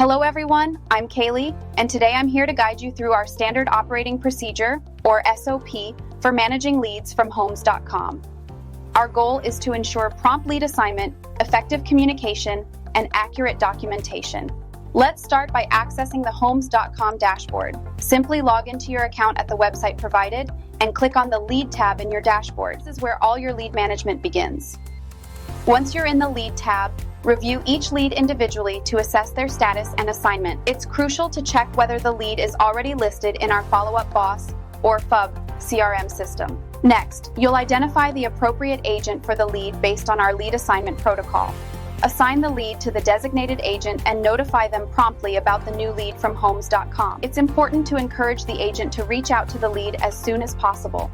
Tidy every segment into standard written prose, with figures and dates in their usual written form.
Hello everyone, I'm Kaylee, and today I'm here to guide you through our standard operating procedure, or SOP, for managing leads from Homes.com. Our goal is to ensure prompt lead assignment, effective communication, and accurate documentation. Let's start by accessing the Homes.com dashboard. Simply log into your account at the website provided and click on the Lead tab in your dashboard. This is where all your lead management begins. Once you're in the Lead tab, review each lead individually to assess their status and assignment. It's crucial to check whether the lead is already listed in our Follow-Up Boss or FUB CRM system. Next, you'll identify the appropriate agent for the lead based on our lead assignment protocol. Assign the lead to the designated agent and notify them promptly about the new lead from Homes.com. It's important to encourage the agent to reach out to the lead as soon as possible.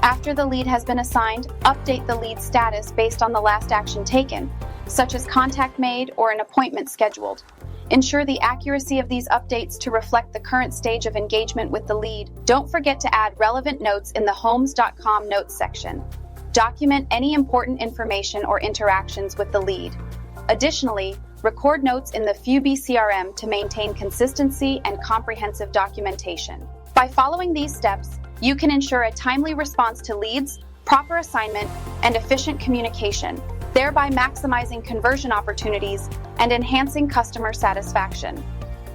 After the lead has been assigned, update the lead status based on the last action taken, such as contact made or an appointment scheduled. Ensure the accuracy of these updates to reflect the current stage of engagement with the lead. Don't forget to add relevant notes in the Homes.com notes section. Document any important information or interactions with the lead. Additionally, record notes in the FUB CRM to maintain consistency and comprehensive documentation. By following these steps, you can ensure a timely response to leads, proper assignment, and efficient communication, thereby maximizing conversion opportunities and enhancing customer satisfaction.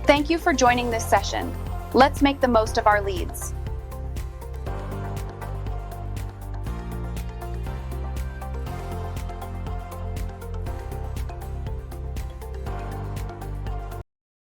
Thank you for joining this session. Let's make the most of our leads.